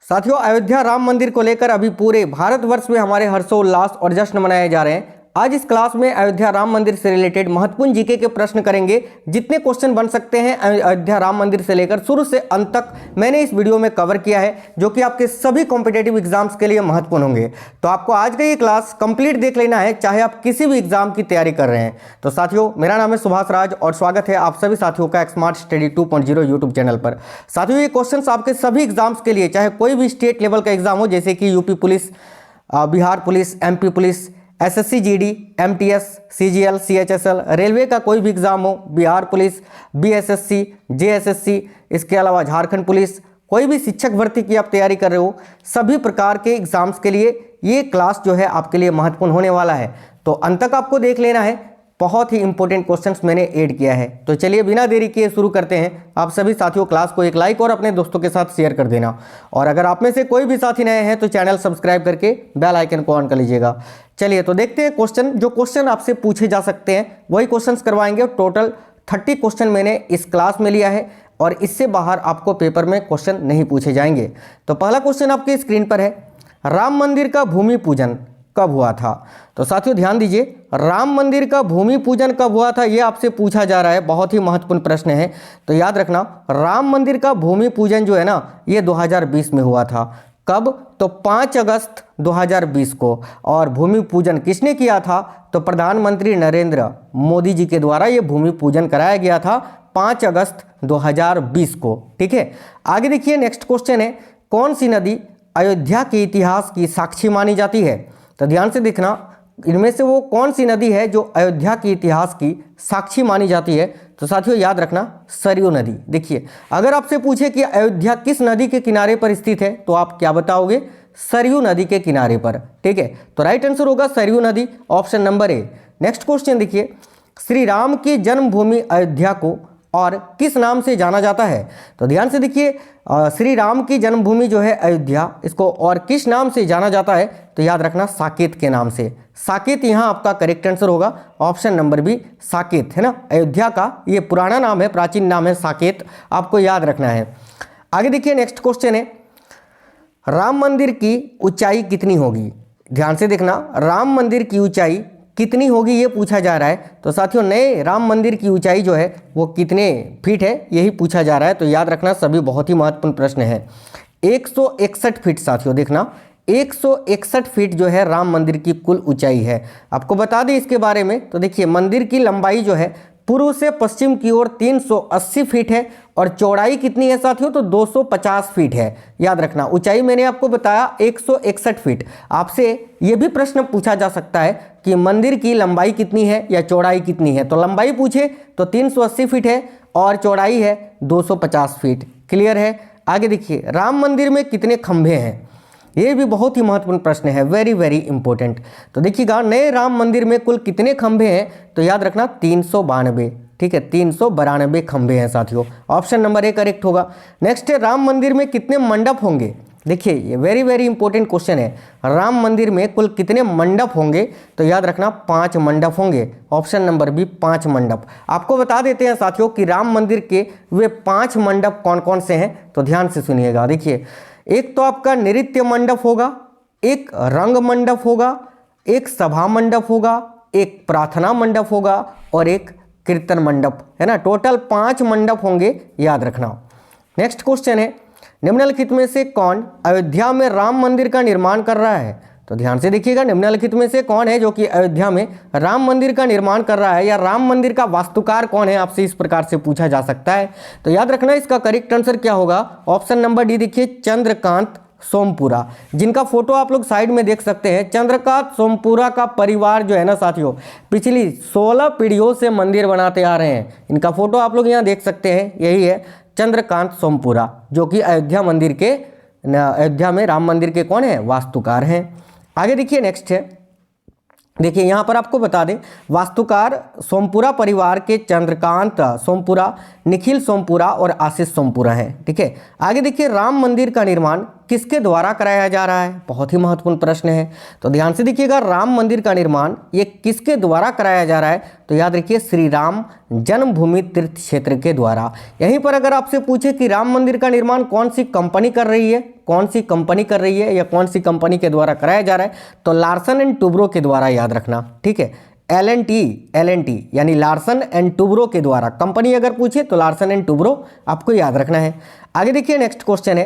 साथियों, अयोध्या राम मंदिर को लेकर अभी पूरे भारतवर्ष में हमारे हर्षोल्लास और जश्न मनाए जा रहे हैं। आज इस क्लास में अयोध्या राम मंदिर से रिलेटेड महत्वपूर्ण जीके के प्रश्न करेंगे। जितने क्वेश्चन बन सकते हैं अयोध्या राम मंदिर से लेकर शुरू से अंत तक मैंने इस वीडियो में कवर किया है, जो कि आपके सभी कॉम्पिटेटिव एग्जाम्स के लिए महत्वपूर्ण होंगे। तो आपको आज का ये क्लास कंप्लीट देख लेना है, चाहे आप किसी भी एग्जाम की तैयारी कर रहे हैं। तो साथियों, मेरा नाम है सुभाष राज और स्वागत है आप सभी साथियों का स्मार्ट स्टडी 2.0 यूट्यूब चैनल पर। साथियों, ये क्वेश्चन आपके सभी एग्जाम्स के लिए, चाहे कोई भी स्टेट लेवल का एग्जाम हो, जैसे कि UP police, Bihar police, MP police, SSC GD, MTS, CGL, CHSL, railway का कोई भी एग्जाम हो, बिहार पुलिस, बीएसएससी, जेएसएससी, इसके अलावा झारखंड पुलिस, कोई भी शिक्षक भर्ती की आप तैयारी कर रहे हो, सभी प्रकार के एग्जाम्स के लिए ये क्लास जो है आपके लिए महत्वपूर्ण होने वाला है। तो अंत तक आपको देख लेना है, बहुत ही इंपॉर्टेंट क्वेश्चंस मैंने ऐड किया है। तो चलिए बिना देरी किए शुरू करते हैं। आप सभी साथियों क्लास को एक लाइक और अपने दोस्तों के साथ शेयर कर देना, और अगर आप में से कोई भी साथी नए हैं तो चैनल सब्सक्राइब करके बेल आइकन को ऑन कर लीजिएगा। चलिए तो देखते हैं क्वेश्चन। जो क्वेश्चन आपसे पूछे जा सकते हैं वही क्वेश्चंस करवाएंगे। टोटल 30 क्वेश्चन मैंने इस क्लास में लिया है और इससे बाहर आपको पेपर में क्वेश्चन नहीं पूछे जाएंगे। तो पहला क्वेश्चन आपकी स्क्रीन पर है, राम मंदिर का भूमि पूजन कब हुआ था? तो साथियों ध्यान दीजिए, राम मंदिर का भूमि पूजन कब हुआ था ये आपसे पूछा जा रहा है। बहुत ही महत्वपूर्ण प्रश्न है। तो याद रखना, राम मंदिर का भूमि पूजन जो है ना, ये 2020 में हुआ था। कब? तो 5 अगस्त 2020 को। और भूमि पूजन किसने किया था? तो प्रधानमंत्री नरेंद्र मोदी जी के द्वारा ये भूमि पूजन कराया गया था 5 अगस्त 2020 को। ठीक है, आगे देखिए नेक्स्ट क्वेश्चन है, कौन सी नदी अयोध्या के इतिहास की साक्षी मानी जाती है? तो ध्यान से देखना, इनमें से वो कौन सी नदी है जो अयोध्या के इतिहास की साक्षी मानी जाती है? तो साथियों याद रखना, सरयू नदी। देखिए, अगर आपसे पूछे कि अयोध्या किस नदी के किनारे पर स्थित है तो आप क्या बताओगे? सरयू नदी के किनारे पर। ठीक है, तो राइट आंसर होगा सरयू नदी, option number A. Next question देखिए, श्री राम की जन्मभूमि अयोध्या को और किस नाम से जाना जाता है? तो ध्यान से देखिए, श्री राम की जन्मभूमि जो है अयोध्या, इसको और किस नाम से जाना जाता है? तो याद रखना, साकेत के नाम से। साकेत यहाँ आपका करेक्ट आंसर होगा, ऑप्शन नंबर बी साकेत, है ना। अयोध्या का ये पुराना नाम है, प्राचीन नाम है साकेत, आपको याद रखना है। आगे देखिए नेक्स्ट क्वेश्चन है, राम मंदिर की ऊंचाई कितनी होगी? ध्यान से देखना, राम मंदिर की ऊंचाई कितनी होगी ये पूछा जा रहा है। तो साथियों, नए राम मंदिर की ऊंचाई जो है वो कितने फीट है यही पूछा जा रहा है। तो याद रखना, सभी बहुत ही महत्वपूर्ण प्रश्न है। 161 फीट साथियों, देखना 161 फीट जो है राम मंदिर की कुल ऊंचाई है। आपको बता दें इसके बारे में, तो देखिए मंदिर की लंबाई जो है पूर्व से पश्चिम की ओर 380 फीट है और चौड़ाई कितनी है साथियों? तो 250 फीट है। याद रखना, ऊंचाई मैंने आपको बताया 161 फीट। आपसे ये भी प्रश्न पूछा जा सकता है कि मंदिर की लंबाई कितनी है या चौड़ाई कितनी है। तो लंबाई पूछे तो 380 फीट है और चौड़ाई है 250 फीट। क्लियर है? आगे देखिए, राम मंदिर में कितने खंभे हैं? ये भी बहुत ही महत्वपूर्ण प्रश्न है, वेरी वेरी इंपॉर्टेंट। तो देखिएगा, नए राम मंदिर में कुल कितने खंभे हैं? तो याद रखना 392। ठीक है, 392 खंभे हैं साथियों, ऑप्शन नंबर ए करेक्ट होगा। नेक्स्ट है, राम मंदिर में कितने मंडप होंगे? देखिए ये वेरी वेरी इंपॉर्टेंट क्वेश्चन है, राम मंदिर में कुल कितने मंडप होंगे? तो याद रखना 5 मंडप होंगे, ऑप्शन नंबर बी 5 मंडप। आपको बता देते हैं साथियों कि राम मंदिर के वे 5 मंडप कौन कौन से हैं। तो ध्यान से सुनिएगा। देखिए, एक तो आपका नृत्य मंडप होगा, एक रंग मंडप होगा, एक सभा मंडप होगा, एक प्रार्थना मंडप होगा और एक कीर्तन मंडप, है ना। टोटल 5 मंडप होंगे, याद रखना। नेक्स्ट क्वेश्चन है, निम्नलिखित में से कौन अयोध्या में राम मंदिर का निर्माण कर रहा है? तो ध्यान से देखिएगा, निम्नलिखित में से कौन है जो कि अयोध्या में राम मंदिर का निर्माण कर रहा है, या राम मंदिर का वास्तुकार कौन है, आपसे इस प्रकार से पूछा जा सकता है। तो याद रखना, इसका करेक्ट आंसर क्या होगा? ऑप्शन नंबर डी देखिए, चंद्रकांत सोमपुरा, जिनका फोटो आप लोग साइड में देख सकते हैं। चंद्रकांत सोमपुरा का परिवार जो है ना साथियों, पिछली 16 पीढ़ियों से मंदिर बनाते आ रहे हैं। इनका फोटो आप लोग यहाँ देख सकते हैं, यही है चंद्रकांत सोमपुरा, जो कि अयोध्या में राम मंदिर के कौन है? वास्तुकार हैं। आगे देखिए नेक्स्ट है, देखिए यहाँ पर आपको बता दें, वास्तुकार सोमपुरा परिवार के चंद्रकांत सोमपुरा, निखिल सोमपुरा और आशीष सोमपुरा हैं। ठीक है, आगे देखिए, राम मंदिर का निर्माण किसके द्वारा कराया जा रहा है? बहुत ही महत्वपूर्ण प्रश्न है। तो ध्यान से देखिएगा, राम मंदिर का निर्माण ये किसके द्वारा कराया जा रहा है? तो याद रखिए श्री राम जन्मभूमि तीर्थ क्षेत्र के द्वारा। यहीं पर अगर आपसे पूछे कि राम मंदिर का निर्माण कौन सी कंपनी कर रही है, कौन सी कंपनी कर रही है या कौन सी कंपनी के द्वारा कराया जा रहा है, तो लार्सन एंड टुब्रो के द्वारा, याद रखना, ठीक है। एल टी यानी लार्सन एंड टुब्रो के द्वारा। कंपनी अगर पूछे तो लार्सन एंड टुब्रो आपको याद रखना है। आगे देखिए, नेक्स्ट क्वेश्चन है,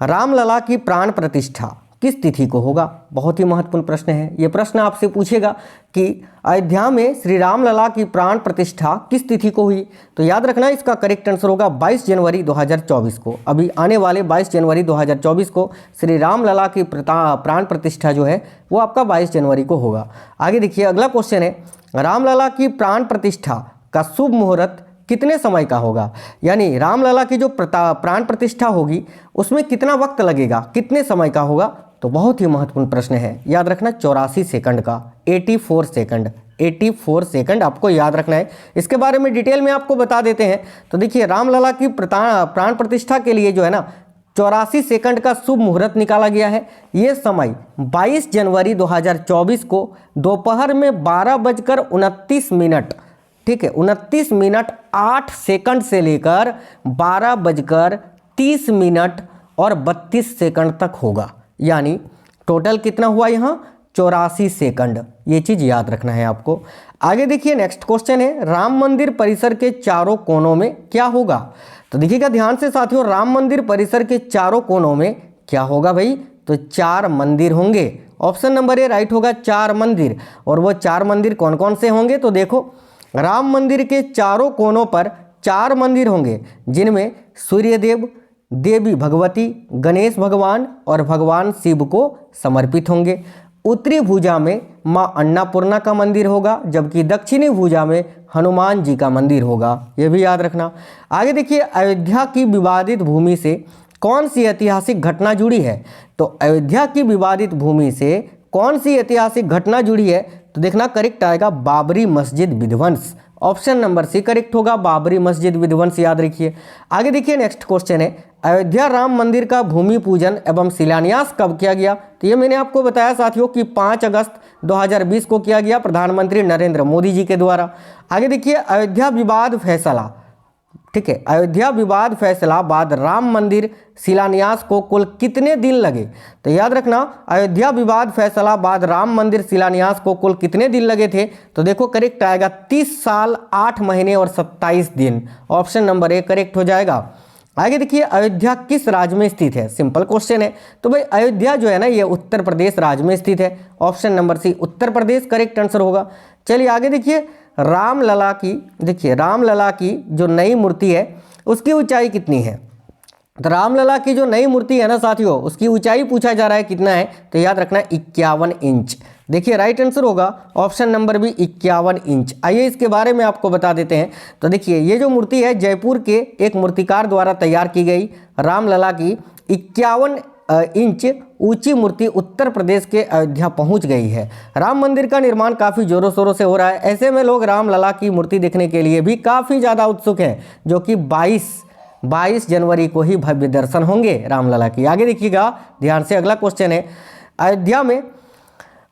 रामलला की प्राण प्रतिष्ठा किस तिथि को होगा? बहुत ही महत्वपूर्ण प्रश्न है। यह प्रश्न आपसे पूछेगा कि अयोध्या में श्री रामलला की प्राण प्रतिष्ठा किस तिथि को हुई? तो याद रखना इसका करेक्ट आंसर होगा 22 जनवरी 2024 को। अभी आने वाले 22 जनवरी 2024 को श्री रामलला की प्राण प्रतिष्ठा जो है वो आपका 22 जनवरी को होगा। आगे देखिए, अगला क्वेश्चन है, रामलला की प्राण प्रतिष्ठा का शुभ मुहूर्त कितने समय का होगा? यानी रामलला की जो प्राण प्रतिष्ठा होगी उसमें कितना वक्त लगेगा, कितने समय का होगा? तो बहुत ही महत्वपूर्ण प्रश्न है, याद रखना 84 सेकंड का, 84 सेकंड, 84 सेकंड आपको याद रखना है। इसके बारे में डिटेल में आपको बता देते हैं। तो देखिए, रामलला की प्राण प्रतिष्ठा के लिए जो है ना 84 सेकंड का शुभ मुहूर्त निकाला गया है। ये समय 22 जनवरी 2024 को दोपहर में 12:29, ठीक है, 29 मिनट 8 सेकंड से लेकर 12:30 और 32 सेकंड तक होगा। यानी टोटल कितना हुआ यहाँ? 84 सेकंड। ये चीज याद रखना है आपको। आगे देखिए, नेक्स्ट क्वेश्चन है, राम मंदिर परिसर के चारों कोनों में क्या होगा? तो देखिएगा ध्यान से साथियों, राम मंदिर परिसर के चारों कोनों में क्या होगा भाई? तो 4 मंदिर होंगे। ऑप्शन नंबर ए राइट होगा, 4 मंदिर। और वो 4 मंदिर कौन कौन से होंगे? तो देखो, राम मंदिर के चारों कोनों पर 4 मंदिर होंगे, जिनमें सूर्यदेव, देवी भगवती, गणेश भगवान और भगवान शिव को समर्पित होंगे। उत्तरी भुजा में मां अन्नपूर्णा का मंदिर होगा, जबकि दक्षिणी भुजा में हनुमान जी का मंदिर होगा। यह भी याद रखना। आगे देखिए, अयोध्या की विवादित भूमि से कौन सी ऐतिहासिक घटना जुड़ी है? तो अयोध्या की विवादित भूमि से कौन सी ऐतिहासिक घटना जुड़ी है? तो देखना करेक्ट आएगा बाबरी मस्जिद विध्वंस। ऑप्शन नंबर सी करेक्ट होगा, बाबरी मस्जिद विध्वंस, याद रखिए। आगे देखिए, नेक्स्ट क्वेश्चन है, अयोध्या राम मंदिर का भूमि पूजन एवं शिलान्यास कब किया गया? तो ये मैंने आपको बताया साथियों कि 5 अगस्त 2020 को किया गया, प्रधानमंत्री नरेंद्र मोदी जी के द्वारा। आगे देखिए, अयोध्या विवाद फैसला, ठीक है, अयोध्या विवाद फैसला बाद राम मंदिर शिलान्यास को कुल कितने दिन लगे? तो याद रखना, अयोध्या विवाद फैसला बाद राम मंदिर शिलान्यास को कुल कितने दिन लगे थे? तो देखो करेक्ट आएगा 30 साल 8 महीने और 27 दिन। ऑप्शन नंबर ए करेक्ट हो जाएगा। आगे देखिए, अयोध्या किस राज्य में स्थित है? सिंपल क्वेश्चन है। तो भाई अयोध्या जो है ना, ये उत्तर प्रदेश राज्य में स्थित है। Option number C Uttar Pradesh correct answer होगा। चलिए आगे देखिए, रामलला की, देखिए रामलला की जो नई मूर्ति है उसकी ऊंचाई कितनी है? तो रामलला की जो नई मूर्ति है ना साथियों, उसकी ऊंचाई पूछा जा रहा है कितना है? तो याद रखना 51 इंच। देखिए राइट आंसर होगा ऑप्शन नंबर बी 51 इंच। आइए इसके बारे में आपको बता देते हैं। तो देखिए, ये जो मूर्ति है जयपुर के एक मूर्तिकार द्वारा तैयार की गई रामलला की 51 इंच ऊंची मूर्ति उत्तर प्रदेश के अयोध्या पहुंच गई है। राम मंदिर का निर्माण काफ़ी जोरों शोरों से हो रहा है। ऐसे में लोग रामलला की मूर्ति देखने के लिए भी काफ़ी ज़्यादा उत्सुक हैं, जो कि 22 जनवरी को ही भव्य दर्शन होंगे रामलला की। आगे देखिएगा ध्यान से, अगला क्वेश्चन है, अयोध्या में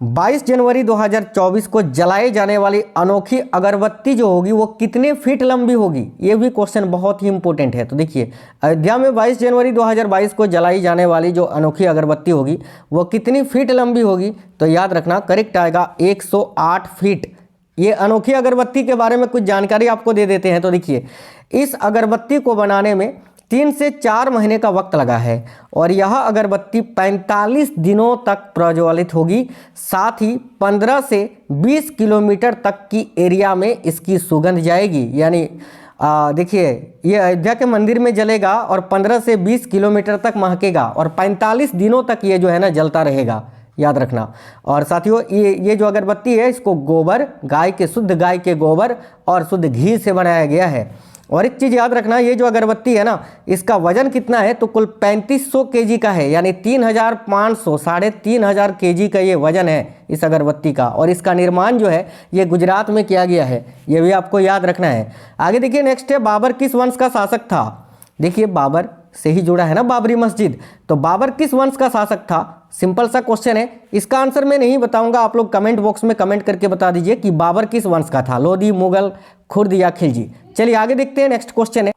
22 जनवरी 2024 को जलाए जाने वाली अनोखी अगरबत्ती जो होगी वो कितने फीट लंबी होगी? ये भी क्वेश्चन बहुत ही इंपॉर्टेंट है। तो देखिए, अयोध्या में 22 जनवरी 2022 को जलाई जाने वाली जो अनोखी अगरबत्ती होगी वो कितनी फीट लंबी होगी? तो याद रखना करेक्ट आएगा 108 फीट। ये अनोखी अगरबत्ती के बारे में कुछ जानकारी आपको दे देते हैं। तो देखिए, इस अगरबत्ती को बनाने में 3 से 4 महीने का वक्त लगा है और यह अगरबत्ती 45 दिनों तक प्रज्वलित होगी। साथ ही 15 से 20 किलोमीटर तक की एरिया में इसकी सुगंध जाएगी। यानी देखिए, ये अयोध्या के मंदिर में जलेगा और 15 से 20 किलोमीटर तक महकेगा और 45 दिनों तक ये जो है ना जलता रहेगा, याद रखना। और साथियों, ये जो अगरबत्ती है इसको गोबर, गाय के शुद्ध गाय के गोबर और शुद्ध घी से बनाया गया है। और एक चीज़ याद रखना, ये जो अगरबत्ती है ना, इसका वजन कितना है? तो कुल 3500 केजी का है, यानी 3500 3500 केजी का ये वजन है इस अगरबत्ती का। और इसका निर्माण जो है ये गुजरात में किया गया है, ये भी आपको याद रखना है। आगे देखिए, नेक्स्ट है, बाबर किस वंश का शासक था? देखिए बाबर से ही जुड़ा है ना बाबरी मस्जिद, तो बाबर किस वंश का शासक था? सिंपल सा क्वेश्चन है। इसका आंसर मैं नहीं बताऊंगा, आप लोग कमेंट बॉक्स में कमेंट करके बता दीजिए कि बाबर किस वंश का था, लोधी, मुगल, खुर्द या खिलजी। चलिए आगे देखते हैं, नेक्स्ट क्वेश्चन है।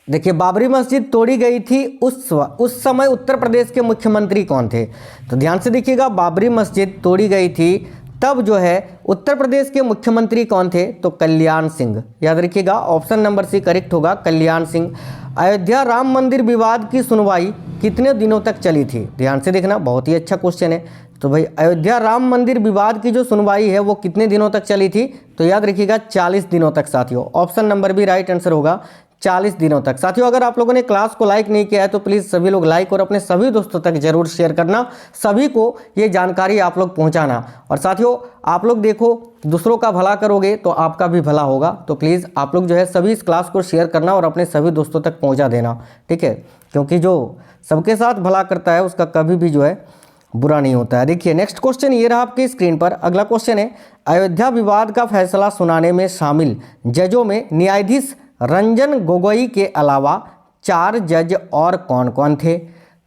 देखिए बाबरी मस्जिद तोड़ी गई थी उस समय उत्तर प्रदेश के मुख्यमंत्री कौन थे? तो ध्यान से देखिएगा, बाबरी मस्जिद तोड़ी गई थी तब जो है उत्तर प्रदेश के मुख्यमंत्री कौन थे? तो कल्याण सिंह। याद रखिएगा, ऑप्शन नंबर सी करेक्ट होगा, कल्याण सिंह। अयोध्या राम मंदिर विवाद की सुनवाई कितने दिनों तक चली थी? ध्यान से देखना, बहुत ही अच्छा क्वेश्चन है। तो भाई अयोध्या राम मंदिर विवाद की जो सुनवाई है वो कितने दिनों तक चली थी? तो याद रखिएगा 40 दिनों तक साथियों। ऑप्शन नंबर भी राइट आंसर होगा, 40 दिनों तक। साथियों अगर आप लोगों ने क्लास को लाइक नहीं किया है तो प्लीज़ सभी लोग लाइक और अपने सभी दोस्तों तक जरूर शेयर करना, सभी को ये जानकारी आप लोग पहुंचाना। और साथियों आप लोग देखो, दूसरों का भला करोगे तो आपका भी भला होगा, तो प्लीज़ आप लोग जो है सभी इस क्लास को शेयर करना और अपने सभी दोस्तों तक पहुँचा देना, ठीक है? क्योंकि जो सबके साथ भला करता है उसका कभी भी जो है बुरा नहीं होता है। देखिए नेक्स्ट क्वेश्चन ये रहा आपकी स्क्रीन पर। अगला क्वेश्चन है, अयोध्या विवाद का फैसला सुनाने में शामिल जजों में न्यायाधीश रंजन गोगोई के अलावा 4 जज और कौन कौन थे?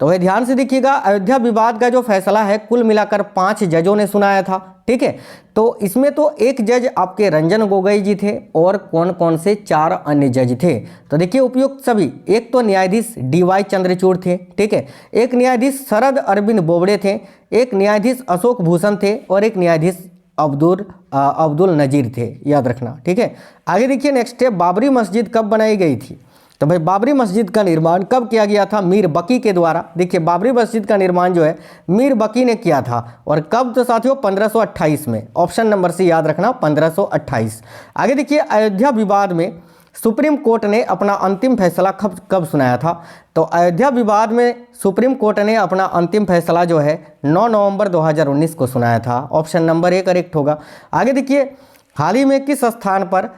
तो वह ध्यान से देखिएगा, अयोध्या विवाद का जो फैसला है कुल मिलाकर 5 जजों ने सुनाया था, ठीक है? तो इसमें तो एक जज आपके रंजन गोगोई जी थे और कौन कौन से 4 अन्य जज थे? तो देखिए उपयुक्त सभी, एक तो न्यायाधीश DY चंद्रचूड़ थे, ठीक है? एक न्यायाधीश शरद अरविंद बोबड़े थे, एक न्यायाधीश अशोक भूषण थे और एक न्यायाधीश अब्दुल नजीर थे, याद रखना, ठीक है? आगे देखिए नेक्स्ट है, बाबरी मस्जिद कब बनाई गई थी? तो भाई बाबरी मस्जिद का निर्माण कब किया गया था? मीर बकी के द्वारा। देखिए बाबरी मस्जिद का निर्माण जो है मीर बकी ने किया था, और कब? तो साथियों 1528 में। ऑप्शन नंबर सी याद रखना, 1528। आगे देखिए, अयोध्या विवाद में सुप्रीम कोर्ट ने अपना अंतिम फैसला कब सुनाया था? तो अयोध्या विवाद में सुप्रीम कोर्ट ने अपना अंतिम फैसला जो है 9 नवंबर 2019 को सुनाया था। ऑप्शन नंबर ए करेक्ट होगा। आगे देखिए, हाल ही में किस स्थान पर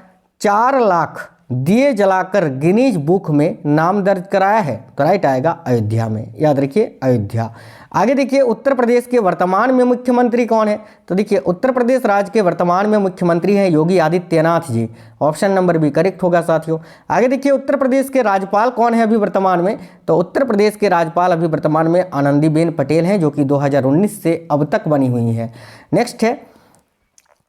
4 लाख दिए जलाकर गिनीज बुक में नाम दर्ज कराया है? तो राइट आएगा अयोध्या में, याद रखिए अयोध्या। आगे देखिए, उत्तर प्रदेश के वर्तमान में मुख्यमंत्री कौन है? तो देखिए उत्तर प्रदेश राज्य के वर्तमान में मुख्यमंत्री हैं Yogi Adityanath ji. Option number B correct होगा साथियों। आगे देखिए, उत्तर प्रदेश के राज्यपाल कौन है अभी वर्तमान में? तो उत्तर प्रदेश के राज्यपाल अभी वर्तमान में आनंदीबेन पटेल हैं, जो कि 2019 से अब तक बनी हुई हैं। नेक्स्ट है,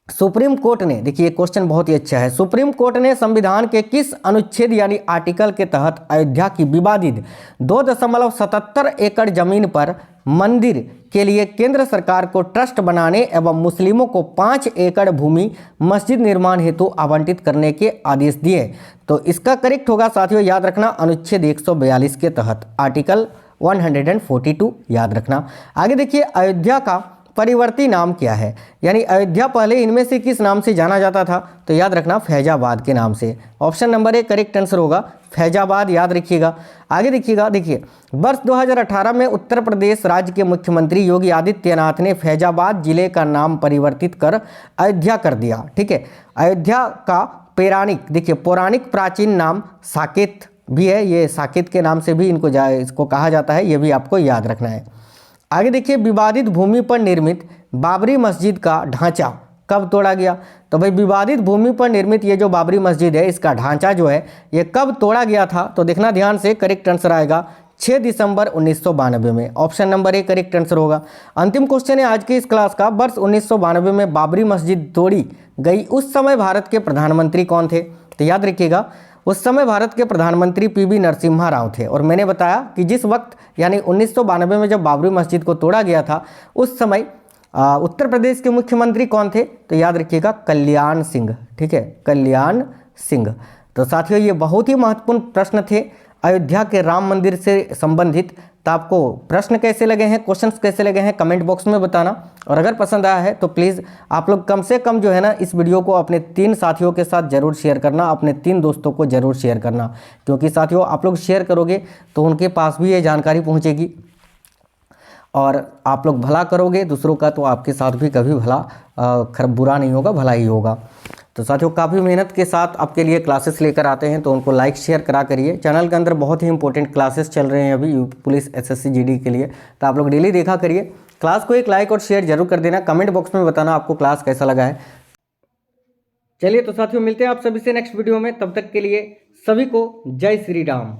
सुप्रीम कोर्ट ने, देखिए क्वेश्चन बहुत ही अच्छा है, सुप्रीम कोर्ट ने संविधान के किस अनुच्छेद यानी आर्टिकल के तहत अयोध्या की विवादित 2.77 एकड़ जमीन पर मंदिर के लिए केंद्र सरकार को ट्रस्ट बनाने एवं मुस्लिमों को 5 एकड़ भूमि मस्जिद निर्माण हेतु आवंटित करने के आदेश दिए? तो इसका करेक्ट होगा साथियों, याद रखना, अनुच्छेद 142 के तहत, आर्टिकल 142 याद रखना। आगे देखिए, अयोध्या का परिवर्ती नाम क्या है? यानी अयोध्या पहले इनमें से किस नाम से जाना जाता था? तो याद रखना, फैजाबाद के नाम से। Option number A correct answer होगा, फैजाबाद, याद रखिएगा। आगे देखिएगा, देखिए वर्ष 2018 में उत्तर प्रदेश राज्य के मुख्यमंत्री योगी आदित्यनाथ ने फैजाबाद जिले का नाम परिवर्तित कर अयोध्या कर दिया, ठीक है? अयोध्या का पौराणिक प्राचीन नाम साकेत भी है, ये साकेत के नाम से भी इसको कहा जाता है, ये भी आपको याद रखना है। आगे देखिए, विवादित भूमि पर निर्मित बाबरी मस्जिद का ढांचा कब तोड़ा गया? तो भाई विवादित भूमि पर निर्मित ये जो बाबरी मस्जिद है इसका ढांचा जो है ये कब तोड़ा गया था? तो देखना ध्यान से, करेक्ट आंसर आएगा 6 दिसंबर 1992 में। Option number A correct answer होगा। अंतिम क्वेश्चन है आज की इस क्लास का, वर्ष 1992 में बाबरी मस्जिद तोड़ी गई, उस समय भारत के प्रधानमंत्री कौन थे? तो याद रखिएगा, उस समय भारत के प्रधानमंत्री PV नरसिम्हा राव थे। और मैंने बताया कि जिस वक्त यानी 1992 में जब बाबरी मस्जिद को तोड़ा गया था उस समय उत्तर प्रदेश के मुख्यमंत्री कौन थे? तो याद रखिएगा, कल्याण सिंह, ठीक है? कल्याण सिंह। तो साथियों ये बहुत ही महत्वपूर्ण प्रश्न थे अयोध्या के राम मंदिर से संबंधित। तो आपको प्रश्न कैसे लगे हैं, क्वेश्चंस कैसे लगे हैं, कमेंट बॉक्स में बताना। और अगर पसंद आया है तो प्लीज़ आप लोग कम से कम जो है ना इस वीडियो को अपने 3 साथियों के साथ जरूर शेयर करना, अपने 3 दोस्तों को जरूर शेयर करना, क्योंकि साथियों आप लोग शेयर करोगे तो उनके पास भी ये जानकारी पहुँचेगी, और आप लोग भला करोगे दूसरों का तो आपके साथ भी कभी भला बुरा नहीं होगा, भला ही होगा। तो साथियों काफ़ी मेहनत के साथ आपके लिए क्लासेस लेकर आते हैं, तो उनको लाइक शेयर करा करिए। चैनल के अंदर बहुत ही इंपॉर्टेंट क्लासेस चल रहे हैं अभी पुलिस SSC GD के लिए, तो आप लोग डेली देखा करिए। क्लास को एक लाइक और शेयर जरूर कर देना, कमेंट बॉक्स में बताना आपको क्लास कैसा लगा है। चलिए तो साथियों मिलते हैं आप सभी से नेक्स्ट वीडियो में, तब तक के लिए सभी को जय श्री राम।